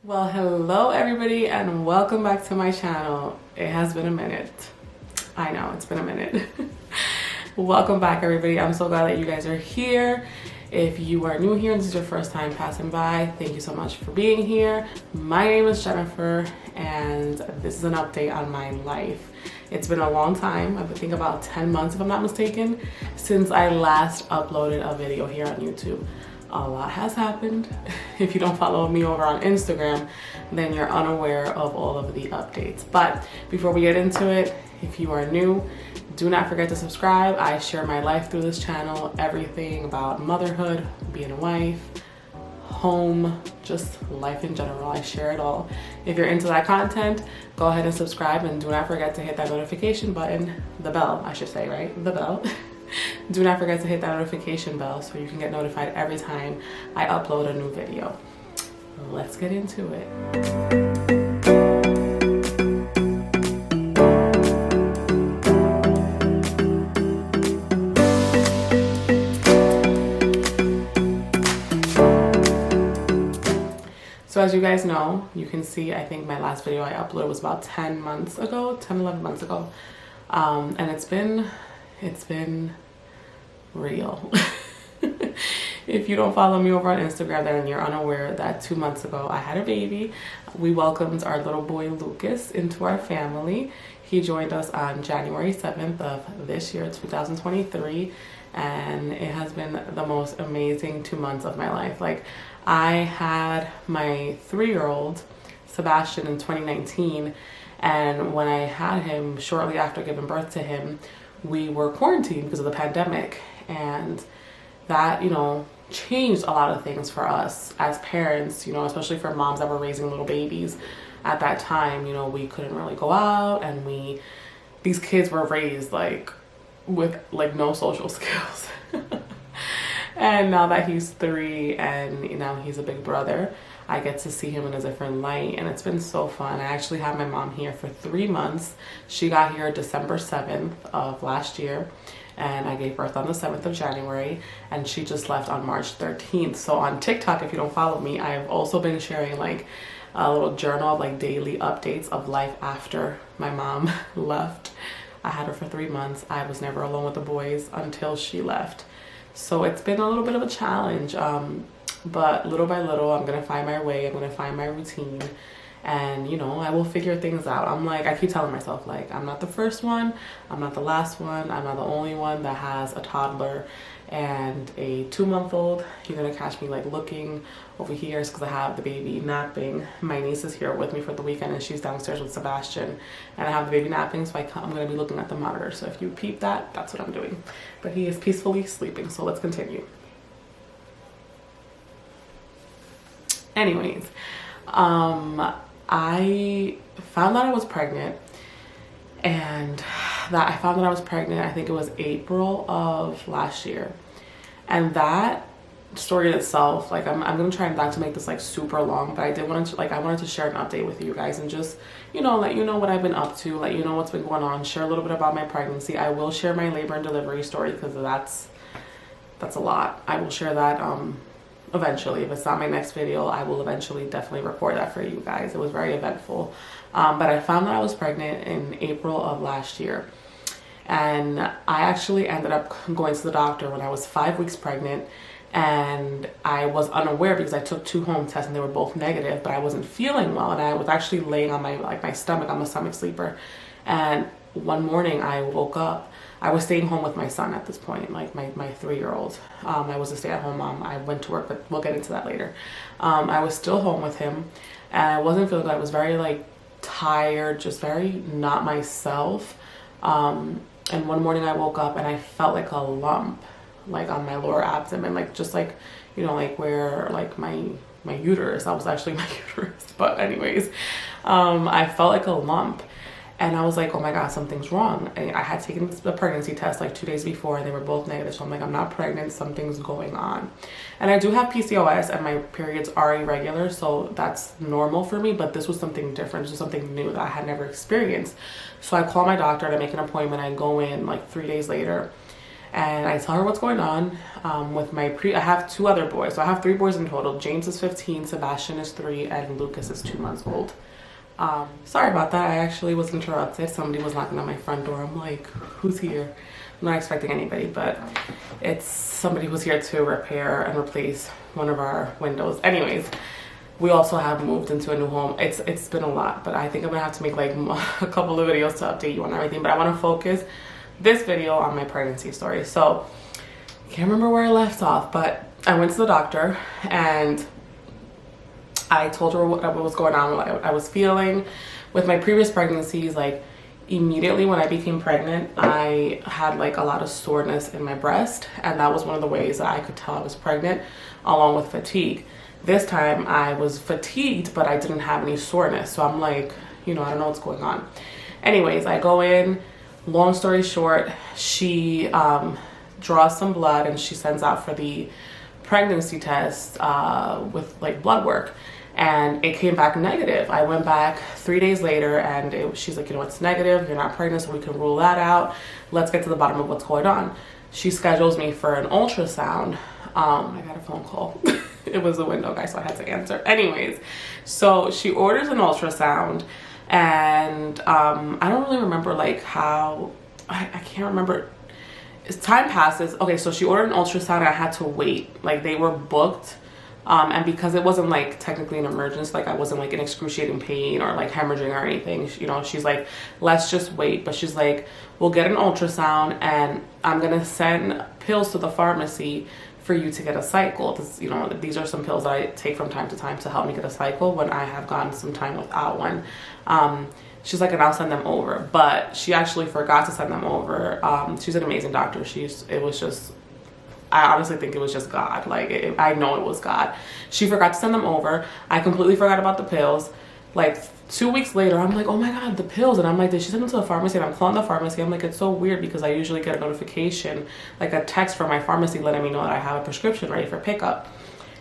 Well, hello everybody and welcome back to my channel. It has been a minute. I know, it's been a minute. Welcome back everybody. I'm so glad that you guys are here. If you are new here and this is your first time passing by, thank you so much for being here. My name is Jennifer and this is an update on my life. It's been a long time. I think about 10 months if I'm not mistaken, since I last uploaded a video here on YouTube. A lot has happened. If you don't follow me over on Instagram, then you're unaware of all of the updates. But before we get into it, if you are new, do not forget to subscribe. I share my life through this channel, everything about motherhood, being a wife, home, just life in general. I share it all. If you're into that content, go ahead and subscribe and do not forget to hit that notification button, the bell, I should say, right? The bell. Do not forget to hit that notification bell so you can get notified every time I upload a new video. Let's get into it. So as you guys know, you can see, I think my last video I uploaded was about 10 months ago, 11 months ago. And it's been real. If you don't follow me over on Instagram, then you're unaware that 2 months ago I had a baby. We welcomed our little boy Lucas into our family. He joined us on January 7th of this year, 2023, and it has been the most amazing 2 months of my life. Like, I had my 3-year-old Sebastian in 2019, and when I had him, shortly after giving birth to him, we were quarantined because of the pandemic, and that, changed a lot of things for us as parents, especially for moms that were raising little babies at that time. We couldn't really go out, and these kids were raised with no social skills. And now that he's 3 and now he's a big brother, I get to see him in a different light, and it's been so fun. I actually had my mom here for 3 months. She got here December 7th of last year, and I gave birth on the 7th of January, and she just left on March 13th. So on TikTok, if you don't follow me, I've also been sharing a little journal of daily updates of life after my mom left. I had her for 3 months. I was never alone with the boys until she left. So it's been a little bit of a challenge, but little by little, I'm gonna find my way. I'm gonna find my routine, and I will figure things out. I keep telling myself, I'm not the first one, I'm not the last one, I'm not the only one that has a toddler and a 2-month-old. You're gonna catch me looking over here because I have the baby napping. My niece is here with me for the weekend, and she's downstairs with Sebastian, and I have the baby napping, so I'm gonna be looking at the monitor. So if you peep that, that's what I'm doing. But he is peacefully sleeping, so let's continue. Anyways, I found out I was pregnant, and I think it was April of last year. And that story in itself, I'm gonna try not to make this super long, but I wanted to share an update with you guys and just let you know what I've been up to, let you know what's been going on, share a little bit about my pregnancy. I will share my labor and delivery story because that's a lot. I will share that eventually. If it's not my next video, I will eventually definitely record that for you guys. It was very eventful. But I found that I was pregnant in April of last year. And I actually ended up going to the doctor when I was 5 weeks pregnant, and I was unaware because I took 2 home tests and they were both negative, but I wasn't feeling well, and I was actually laying on my stomach. I'm a stomach sleeper. And one morning I woke up. I was staying home with my son at this point, my 3-year-old. I was a stay-at-home mom. I went to work, but we'll get into that later. I was still home with him, and I wasn't feeling good. I was very tired, just very not myself. And one morning I woke up and I felt a lump on my lower abdomen, where my uterus. That was actually my uterus, but anyways, I felt like a lump. And I was like, oh my God, something's wrong. I had taken the pregnancy test 2 days before, and they were both negative. So I'm like, I'm not pregnant, something's going on. And I do have PCOS, and my periods are irregular, so that's normal for me. But this was something different. This was something new that I had never experienced. So I call my doctor to make an appointment. I go in 3 days later, and I tell her what's going on with my I have 2 other boys, so I have 3 boys in total. James is 15, Sebastian is 3, and Lucas is 2 months old. Sorry about that. I actually was interrupted. Somebody was knocking on my front door. I'm like, who's here? I'm not expecting anybody, but it's somebody who's here to repair and replace one of our windows. Anyways, we also have moved into a new home. It's been a lot, but I think I'm gonna have to make like a couple of videos to update you on everything. But I want to focus this video on my pregnancy story. So I can't remember where I left off, but I went to the doctor and I told her what was going on, what I was feeling with my previous pregnancies. Like immediately when I became pregnant, I had like a lot of soreness in my breast, and that was one of the ways that I could tell I was pregnant, along with fatigue. This time I was fatigued, but I didn't have any soreness. So I'm like, you know, I don't know what's going on. Anyways, I go in, long story short, she draws some blood and she sends out for the pregnancy test with like blood work. And it came back negative. I went back 3 days later and she's like, you know, it's negative. You're not pregnant, so we can rule that out. Let's get to the bottom of what's going on. She schedules me for an ultrasound. I got a phone call. It was a window guy, so I had to answer. Anyways, so she orders an ultrasound, and I don't really remember like how, I can't remember. As time passes, okay, so she ordered an ultrasound and I had to wait. Like they were booked. And because it wasn't like technically an emergency, like I wasn't like in excruciating pain or like hemorrhaging or anything, you know, she's like, let's just wait. But she's like, we'll get an ultrasound and I'm gonna send pills to the pharmacy for you to get a cycle. This, you know, these are some pills that I take from time to time to help me get a cycle when I have gone some time without one. She's like, and I'll send them over. But she actually forgot to send them over. She's an amazing doctor. It was just, I honestly think it was just God. Like, I know it was God. She forgot to send them over. I completely forgot about the pills. Like 2 weeks later, I'm like, oh my God, the pills. And I'm like, did she send them to the pharmacy? And I'm calling the pharmacy. I'm like, it's so weird because I usually get a notification, like a text from my pharmacy letting me know that I have a prescription ready for pickup.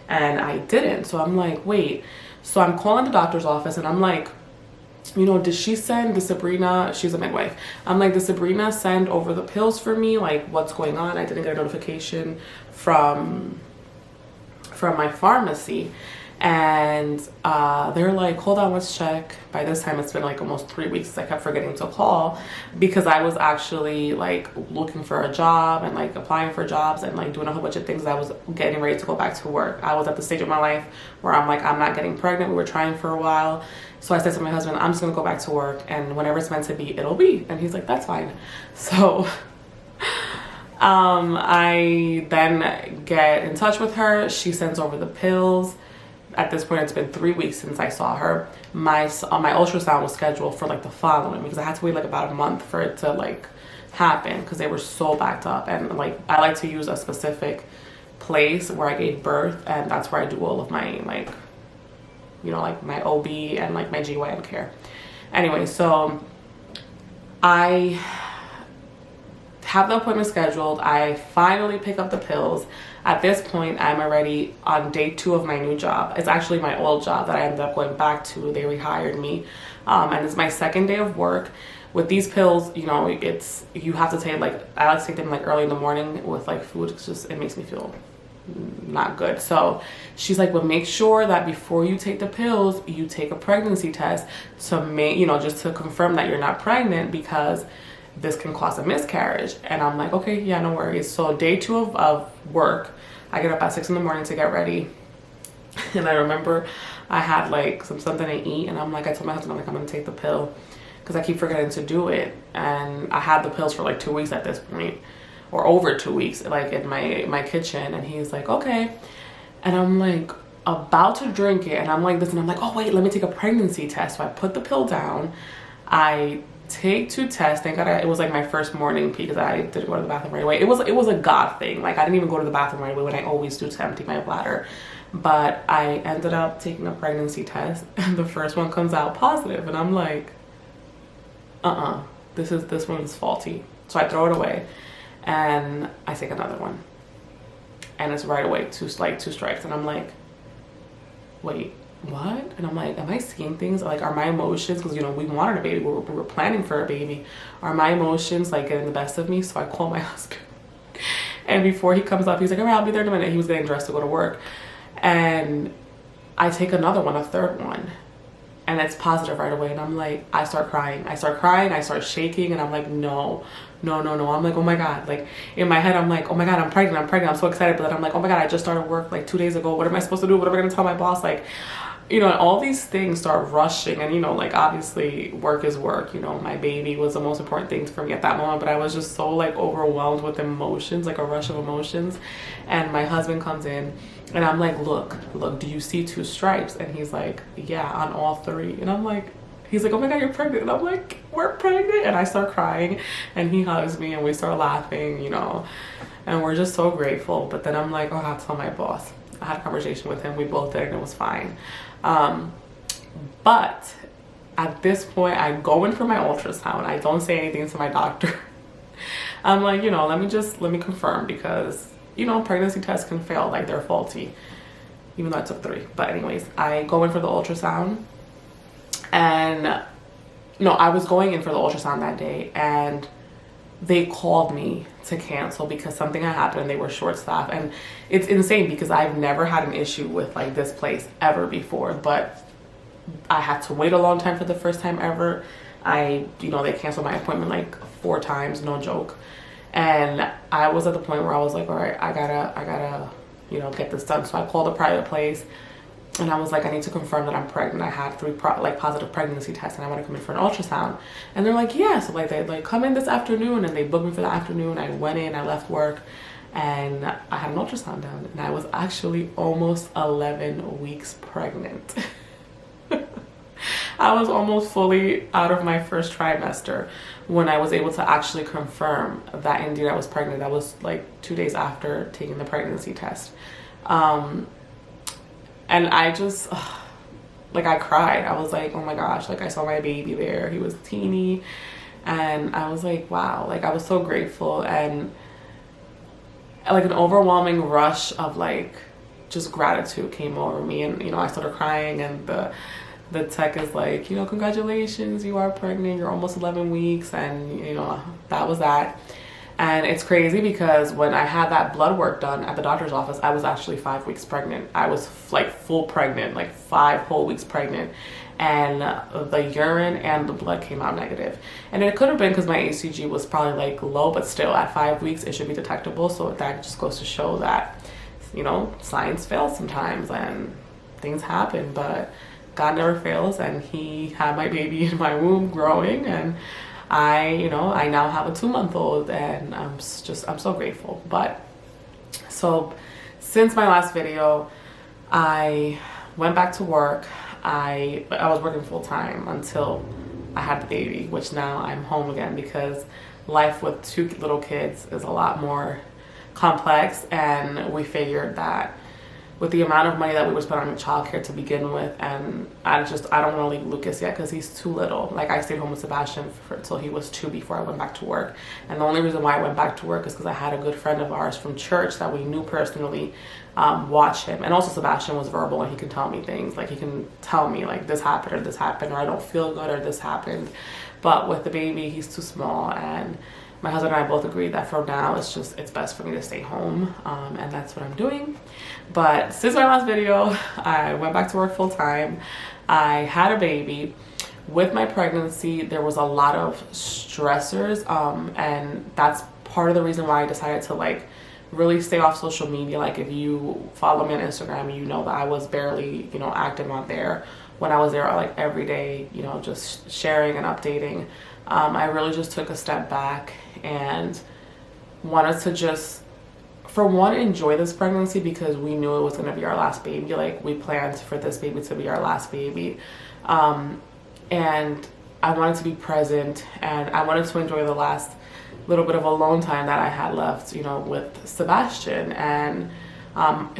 And I didn't. So I'm like, wait. So I'm calling the doctor's office and I'm like, you know, did she send the Sabrina? She's a midwife. I'm like, did Sabrina send over the pills for me? Like, what's going on? I didn't get a notification from my pharmacy. And they're like, hold on, let's check. By this time, it's been like almost 3 weeks. I kept forgetting to call because I was actually like looking for a job and like applying for jobs and like doing a whole bunch of things. I was getting ready to go back to work. I was at the stage of my life where I'm like, I'm not getting pregnant. We were trying for a while. So I said to my husband, I'm just gonna go back to work and whenever it's meant to be, it'll be. And he's like, that's fine. So I then get in touch with her. She sends over the pills. At this point, it's been 3 weeks since I saw her. My ultrasound was scheduled for like the following because I had to wait like about a month for it to like happen because they were so backed up. And like I like to use a specific place where I gave birth, and that's where I do all of my like, you know, like my OB and like my GYN care. Anyway, so I have the appointment scheduled. I finally pick up the pills. At this point, I'm already on day 2 of my new job. It's actually my old job that I ended up going back to. They rehired me. And it's my 2nd day of work. With these pills, you know, you have to take like, I like to take them like early in the morning with like food. It's just, it makes me feel not good. So she's like, well, make sure that before you take the pills, you take a pregnancy test to make, you know, just to confirm that you're not pregnant because this can cause a miscarriage. And I'm like, okay, yeah, no worries. So day 2 of work, I get up at 6 in the morning to get ready. And I remember I had like something to eat. And I'm like, I told my husband, I'm like, I'm going to take the pill because I keep forgetting to do it. And I had the pills for like 2 weeks at this point, or over 2 weeks, like in my kitchen. And he's like, okay. And I'm like about to drink it. And I'm like this, and I'm like, oh wait, let me take a pregnancy test. So I put the pill down. I take 2 tests. Thank God it was like my first morning pee because I didn't go to the bathroom right away. It was a God thing. Like I didn't even go to the bathroom right away when I always do to empty my bladder. But I ended up taking a pregnancy test and the first one comes out positive. And I'm like, this one is faulty. So I throw it away and I take another one. And it's right away, 2 strikes. And I'm like, wait, what? And I'm like, am I seeing things? Like, are my emotions, because you know we wanted a baby, we were planning for a baby, are my emotions like getting the best of me? So I call my husband And before he comes up, he's like, all right, I'll be there in a minute. He was getting dressed to go to work. And I take another one, a third one, and it's positive right away. And I'm like, I start crying, I start shaking, and I'm like, no. I'm like, oh my God. Like in my head, I'm like, oh my God, I'm pregnant. I'm so excited. But then I'm like, oh my God, I just started work like 2 days ago. What am I supposed to do? What am I going to tell my boss? Like, you know, and all these things start rushing. And, you know, like obviously work is work. You know, my baby was the most important thing for me at that moment. But I was just so like overwhelmed with emotions, like a rush of emotions. And my husband comes in and I'm like, look, do you see 2 stripes? And he's like, yeah, on all 3. And I'm like, he's like, oh my God, you're pregnant. And I'm like, we're pregnant. And I start crying and he hugs me and we start laughing, you know, and we're just so grateful. But then I'm like, oh, I have to tell my boss. I had a conversation with him. We both did and it was fine. But at this point, I go in for my ultrasound. I don't say anything to my doctor. I'm like, you know, let me confirm, because, you know, pregnancy tests can fail, like they're faulty, even though I took 3. But anyways, I go in for the ultrasound. And no, I was going in for the ultrasound that day and they called me to cancel because something had happened and they were short staffed. And it's insane because I've never had an issue with like this place ever before, but I had to wait a long time for the first time ever. You know, they canceled my appointment like 4 times, no joke. And I was at the point where I was like, all right, I gotta, you know, get this done. So I called a private place. And I was like, I need to confirm that I'm pregnant. I had 3 positive pregnancy tests and I want to come in for an ultrasound. And they're like, yeah. So like they like come in this afternoon, and they booked me for the afternoon. I went in, I left work, and I had an ultrasound done. And I was actually almost 11 weeks pregnant. I was almost fully out of my first trimester when I was able to actually confirm that indeed I was pregnant. That was like 2 days after taking the pregnancy test. And I just, like, I cried. I was like, oh my gosh, like I saw my baby there. He was teeny. And I was like, wow, like I was so grateful. And like an overwhelming rush of like just gratitude came over me. And, you know, I started crying, and the tech is like, you know, congratulations, you are pregnant. You're almost 11 weeks. And, you know, that was that. And it's crazy because when I had that blood work done at the doctor's office, I was actually 5 weeks pregnant. I was like full pregnant, like 5 whole weeks pregnant. And the urine and the blood came out negative. And it could have been because my HCG was probably like low, but still at 5 weeks, it should be detectable. So that just goes to show that, you know, science fails sometimes and things happen, but God never fails. And he had my baby in my womb growing, and I now have a 2-month-old, and I'm so grateful. But so since my last video, I went back to work. I was working full time until I had the baby, which now I'm home again because life with 2 little kids is a lot more complex. And we figured that with the amount of money that we were spending on childcare to begin with, and I don't want to leave Lucas yet because he's too little. Like I stayed home with Sebastian until he was 2 before I went back to work. And the only reason why I went back to work is because I had a good friend of ours from church that we knew personally watch him. And also Sebastian was verbal and he can tell me things. Like he can tell me like this happened, or I don't feel good, or this happened. But with the baby, he's too small, and my husband and I both agreed that for now it's best for me to stay home, and that's what I'm doing. But since my last video, I went back to work full time. I had a baby. With my pregnancy, there was a lot of stressors, and that's part of the reason why I decided to like really stay off social media. Like if you follow me on Instagram, you know that I was barely, you know, active on there. When I was there like every day, you know, just sharing and updating. I really just took a step back and wanted to just, for one, enjoy this pregnancy because we knew it was going to be our last baby. Like we planned for this baby to be our last baby. And I wanted to be present, and I wanted to enjoy the last little bit of alone time that I had left, you know, with Sebastian. And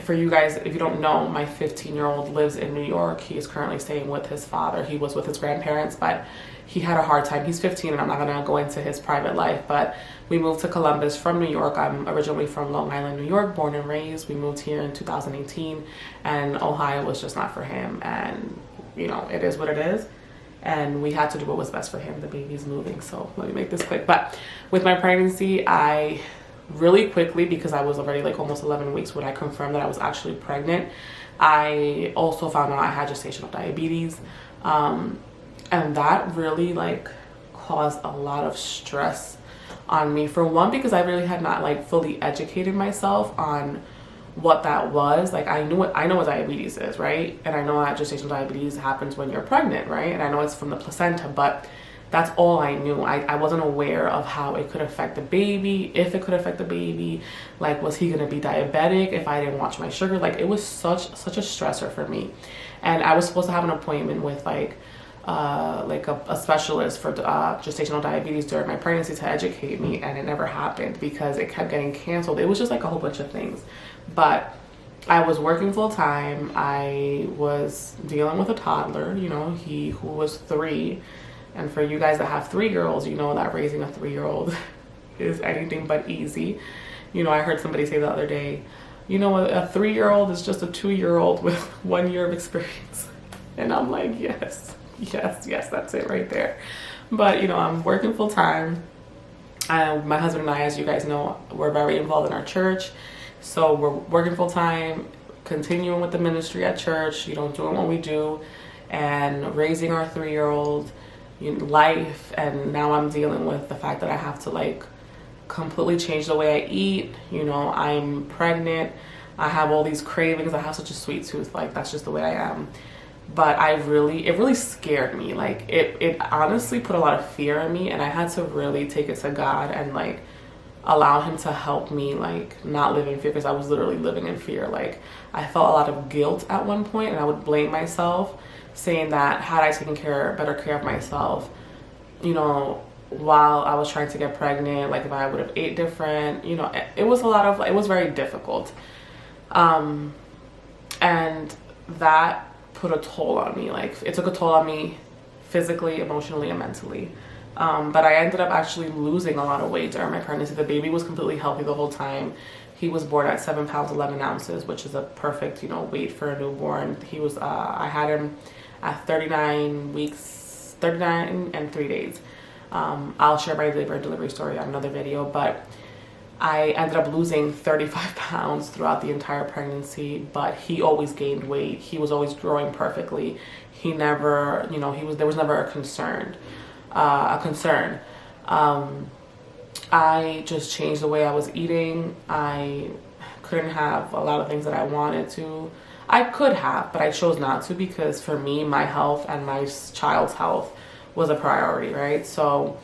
for you guys, if you don't know, my 15-year-old lives in New York. He is currently staying with his father. He was with his grandparents, but he had a hard time. He's 15, and I'm not gonna go into his private life, but we moved to Columbus from New York. I'm originally from Long Island, New York, born and raised. We moved here in 2018, and Ohio was just not for him. And, you know, it is what it is. And we had to do what was best for him. The baby's moving, so let me make this quick. But with my pregnancy, I really quickly, because I was already like almost 11 weeks when I confirmed that I was actually pregnant, I also found out I had gestational diabetes. And that really like caused a lot of stress on me. For one, because I really had not like fully educated myself on what that was. Like I know what diabetes is, right? And I know that gestational diabetes happens when you're pregnant, right? And I know it's from the placenta, but that's all I knew. I wasn't aware of how it could affect the baby, if it could affect the baby. Like, was he gonna be diabetic if I didn't watch my sugar? Like, it was such a stressor for me. And I was supposed to have an appointment with like a specialist for gestational diabetes during my pregnancy to educate me, and it never happened because it kept getting canceled. It was just like a whole bunch of things. But I was working full time. I was dealing with a toddler, you know, who was 3. And for you guys that have 3 girls, you know that raising a 3-year-old is anything but easy. You know, I heard somebody say the other day, you know, a 3-year-old is just a 2-year-old with 1 year of experience. And I'm like, yes, that's it right there. But, you know, I'm working full time. My husband and I, as you guys know, we're very involved in our church. So we're working full time, continuing with the ministry at church, you know, doing what we do, and raising our 3-year-old, life. And now I'm dealing with the fact that I have to like completely change the way I eat. You know, I'm pregnant. I have all these cravings. I have such a sweet tooth. Like, that's just the way I am. But it really scared me. Like, it honestly put a lot of fear in me, and I had to really take it to God and like allow him to help me like not live in fear, because I was literally living in fear. Like, I felt a lot of guilt at one point, and I would blame myself, saying that had I taken better care of myself, you know, while I was trying to get pregnant, like if I would have ate different, you know, it was very difficult. And that put a toll on me. Like, it took a toll on me physically, emotionally, and mentally. But I ended up actually losing a lot of weight during my pregnancy. The baby was completely healthy the whole time. He was born at 7 pounds 11 ounces, which is a perfect, you know, weight for a newborn. He was I had him at 39 and 3 days. I'll share my labor and delivery story on another video, but I ended up losing 35 pounds throughout the entire pregnancy, but he always gained weight. He was always growing perfectly. He never, you know, there was never a concern. I just changed the way I was eating. I couldn't have a lot of things that I wanted to. I could have, but I chose not to, because for me, my health and my child's health was a priority, right? So,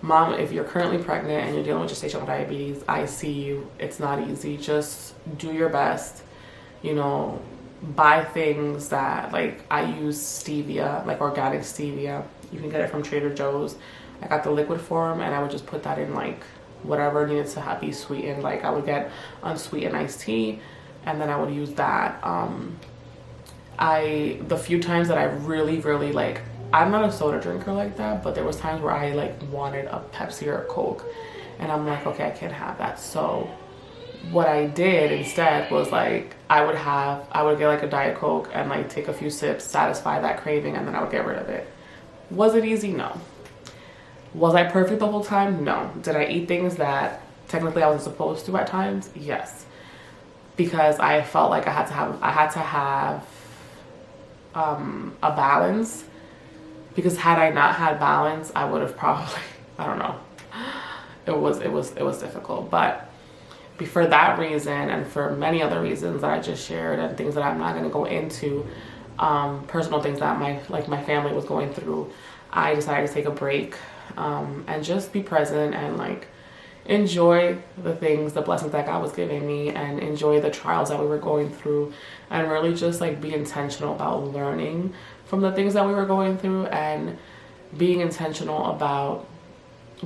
mom, if you're currently pregnant and you're dealing with gestational diabetes, I see you. It's not easy. Just do your best. You know, buy things that, like, I use stevia, like organic stevia. You can get it from Trader Joe's. I got the liquid form, and I would just put that in like whatever needed to be sweetened. Like, I would get unsweetened iced tea, and then I would use that. The few times that I really like, I'm not a soda drinker like that, but there was times where I like wanted a Pepsi or a Coke, and I'm like, okay, I can't have that. So what I did instead was like, I would get like a Diet Coke and like take a few sips, satisfy that craving, and then I would get rid of it. Was it easy? No. Was I perfect the whole time? No. Did I eat things that technically I wasn't supposed to at times? Yes. Because I felt like I had to have a balance. Because had I not had balance, I would have probably, I don't know. It was difficult. But for that reason, and for many other reasons that I just shared, and things that I'm not going to go into, personal things that my family was going through, I decided to take a break, and just be present and like enjoy the blessings that God was giving me, and enjoy the trials that we were going through, and really just like be intentional about learning from the things that we were going through, and being intentional about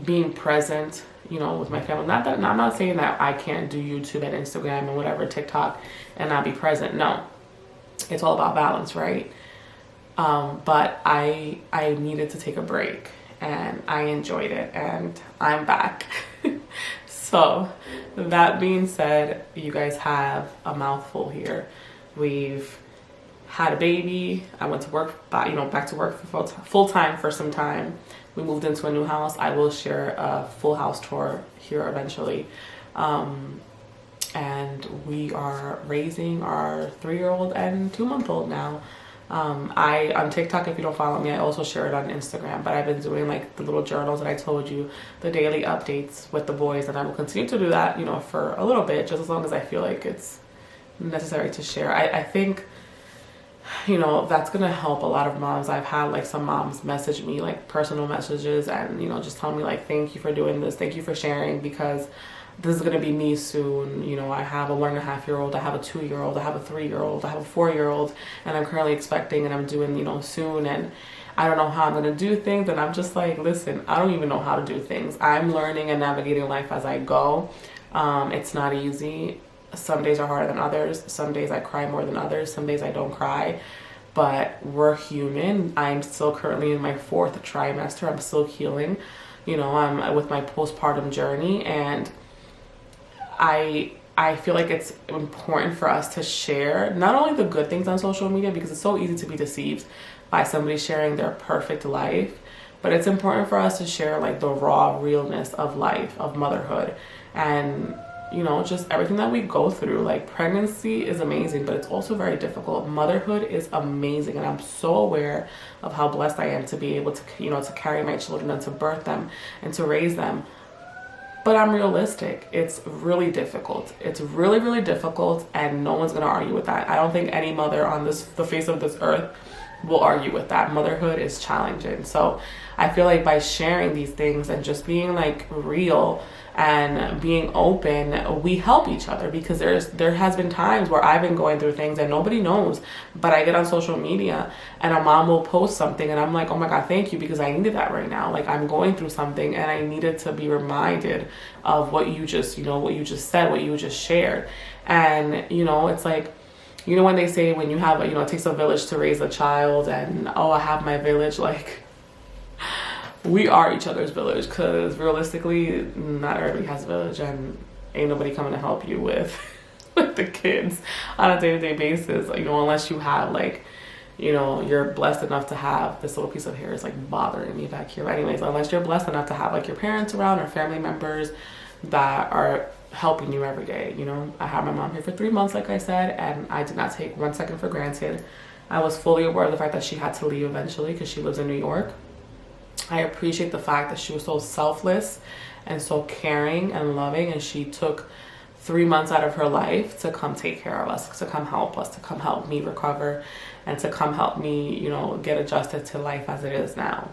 being present, you know, with my family. I'm not saying that I can't do YouTube and Instagram and whatever, TikTok, and not be present. No, it's all about balance, right? But I needed to take a break, and I enjoyed it, and I'm back. So that being said, you guys have a mouthful here. We've had a baby. I went to work, back to work for full time for some time. We moved into a new house. I will share a full house tour here eventually. And we are raising our 3-year-old and 2-month-old now. On TikTok, if you don't follow me, I also share it on Instagram, but I've been doing like the little journals that I told you, the daily updates with the boys, and I will continue to do that, you know, for a little bit, just as long as I feel like it's necessary to share. I think, you know, that's gonna help a lot of moms. I've had like some moms message me like personal messages and, you know, just tell me like, thank you for doing this, thank you for sharing, because this is gonna be me soon. You know, I have a 1.5-year-old, I have a 2-year-old, I have a 3-year-old, I have a 4-year-old, and I'm currently expecting, and I'm doing, you know, soon, and I don't know how I'm gonna do things. And I'm just like, listen, I don't even know how to do things. I'm learning and navigating life as I go. It's not easy. Some days are harder than others. Some days I cry more than others. Some days I don't cry. But we're human. I'm still currently in my 4th trimester. I'm still healing. You know, I'm with my postpartum journey, and I feel like it's important for us to share not only the good things on social media, because it's so easy to be deceived by somebody sharing their perfect life, but it's important for us to share like the raw realness of life, of motherhood, and, you know, just everything that we go through. Like, pregnancy is amazing, but it's also very difficult. Motherhood is amazing, and I'm so aware of how blessed I am to be able to, you know, to carry my children and to birth them and to raise them. But I'm realistic. It's really difficult. It's really, really difficult, and no one's gonna argue with that. I don't think any mother on the face of this earth will argue with that. Motherhood is challenging. So I feel like by sharing these things and just being like real and being open, we help each other, because there has been times where I've been going through things and nobody knows, but I get on social media and a mom will post something and I'm like, oh my God, thank you, because I needed that right now. Like, I'm going through something and I needed to be reminded of what you just, you know, what you just said, what you just shared. And, you know, it's like, you know, when they say when you have, you know, it takes a village to raise a child, and oh, I have my village, like, we are each other's village, because realistically, not everybody has a village, and ain't nobody coming to help you with the kids on a day-to-day basis, you know, unless you have like, you know, you're blessed enough to have, this little piece of hair is like bothering me back here. But anyways, unless you're blessed enough to have like your parents around or family members that are helping you every day. You know, I had my mom here for 3 months, like I said, and I did not take 1 second for granted. I was fully aware of the fact that she had to leave eventually because she lives in New York. I appreciate the fact that she was so selfless and so caring and loving, and she took 3 months out of her life to come take care of us, to come help us, to come help me recover, and to come help me, you know, get adjusted to life as it is now.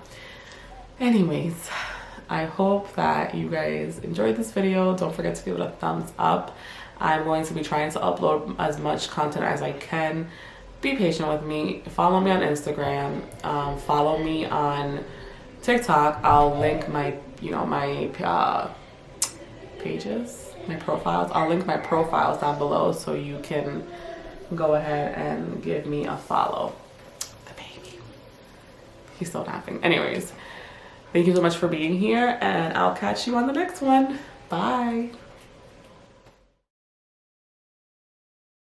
Anyways, I hope that you guys enjoyed this video. Don't forget to give it a thumbs up. I'm going to be trying to upload as much content as I can. Be patient with me. Follow me on Instagram. Follow me on TikTok. I'll link my, you know, my pages, my profiles. I'll link my profiles down below so you can go ahead and give me a follow. The baby, he's still napping. Anyways, thank you so much for being here, and I'll catch you on the next one. Bye.